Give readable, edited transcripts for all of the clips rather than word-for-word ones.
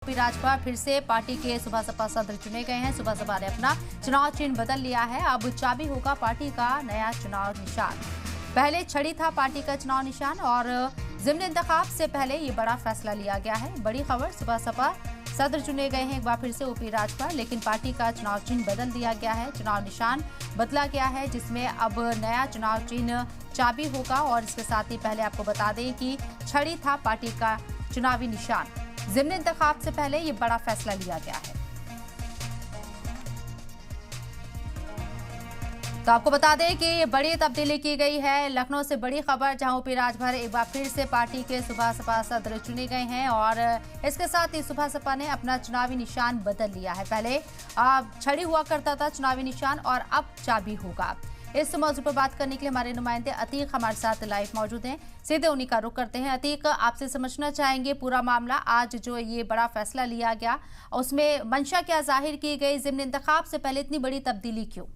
राजभर फिर से पार्टी के सुबह सपा सदस्य चुने गए हैं। सुबह सपा ने अपना चुनाव चिन्ह बदल लिया है। अब चाबी होगा पार्टी का नया चुनाव निशान। पहले छड़ी था पार्टी का चुनाव निशान और ज़िमनी इंतखाब से पहले ये बड़ा फैसला लिया गया है। बड़ी खबर, सुबह सपा सदस्य चुने गए हैं एक बार फिर से ओपी राजभर, लेकिन पार्टी का चुनाव चिन्ह बदल दिया गया है। चुनाव निशान बदला गया है, जिसमें अब नया चुनाव चिन्ह चाबी होगा। और इसके साथ ही पहले आपको बता दें कि छड़ी था पार्टी का चुनावी निशान। ज़िमनी इंतखाब से पहले ये बड़ा फैसला लिया गया है। तो आपको बता दें कि ये बड़ी तब्दीली की गई है। लखनऊ से बड़ी खबर, जहां ओपी राजभर एक बार फिर से पार्टी के सुबह सपा सदस्य चुने गए हैं और इसके साथ ही सुबह सपा ने अपना चुनावी निशान बदल लिया है। पहले छड़ी हुआ करता था चुनावी निशान और अब चाबी होगा। इस मौजू पर बात करने के लिए हमारे नुमाइंदे अतीक हमारे साथ लाइव मौजूद हैं। सीधे उन्हीं का रुख करते हैं। अतीक, आपसे समझना चाहेंगे पूरा मामला, आज जो ये बड़ा फैसला लिया गया उसमें मंशा क्या जाहिर की गई, ज़िमनी इंतखाब से पहले इतनी बड़ी तब्दीली क्यों?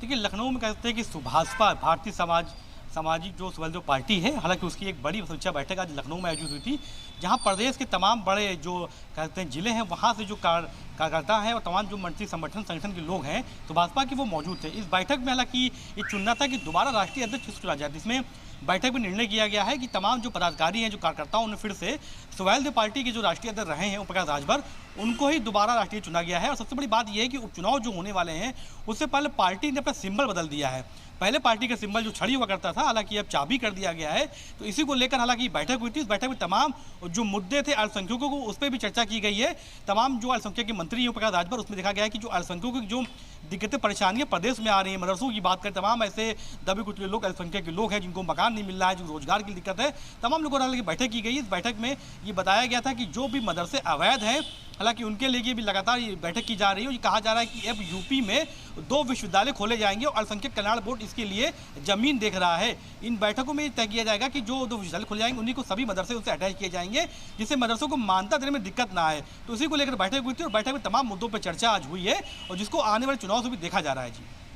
देखिए, लखनऊ में कहते हैं कि सुभाषपा भारतीय सामाजिक जो पार्टी है, हालांकि उसकी एक बड़ी समीक्षा बैठक आज लखनऊ में आयोजित हुई थी, जहां प्रदेश के तमाम बड़े जो कहते हैं जिले हैं वहां से जो कार्यकर्ता हैं और तमाम जो मंत्री संगठन के लोग हैं सुभाषपा के, वो मौजूद थे। इस बैठक में हालांकि ये चुनना था कि दोबारा राष्ट्रीय अध्यक्ष चुना जाए, जिसमें बैठक में निर्णय किया गया है कि तमाम जो पदाधिकारी हैं, जो कार्यकर्ताओं ने फिर से सुहेलदेव पार्टी के जो राष्ट्रीय अध्यक्ष रहे हैं ओम प्रकाश राजभर, उनको ही दोबारा राष्ट्रीय चुना गया है। और सबसे बड़ी बात यह है कि उपचुनाव जो होने वाले हैं उससे पहले पार्टी ने अपना सिंबल बदल दिया है। पहले पार्टी का सिंबल जो छड़ी हुआ करता था, हालांकि अब चाबी कर दिया गया है। तो इसी को लेकर हालांकि बैठक हुई थी। इस बैठक में तमाम जो मुद्दे थे अल्पसंख्यकों को, उस पर भी चर्चा की गई है। तमाम जो अल्पसंख्यक के मंत्री हैं ओम प्रकाश राजभर, उसमें देखा गया है कि जो अल्पसंख्यकों की जो दिक्कतें परेशानियां प्रदेश में आ रही हैं, मदरसों की बात करें, तमाम ऐसे दबे कुचले लोग अल्पसंख्यक के लोग हैं जिनको मकान नहीं मिल रहा है, जो रोजगार की दिक्कत है, तमाम लोगों ने बैठक की गई। इस बैठक में ये बताया गया था कि जो भी मदरसे अवैध हैं, हालांकि उनके लिए भी लगातार ये बैठक की जा रही है। ये कहा जा रहा है कि अब यूपी में 2 विश्वविद्यालय खोले जाएंगे और अल्पसंख्यक कल्याण बोर्ड इसके लिए जमीन देख रहा है। इन बैठकों में तय किया जाएगा कि जो 2 विश्वविद्यालय खोले जाएंगे उन्हीं को सभी मदरसे उनसे अटैच किए जाएंगे, जिससे मदरसों को मान्यता देने में दिक्कत ना आए। तो उसी को लेकर बैठक हुई थी और बैठक में तमाम मुद्दों पर चर्चा आज हुई है और जिसको आने वाले चुनाव से भी देखा जा रहा है। जी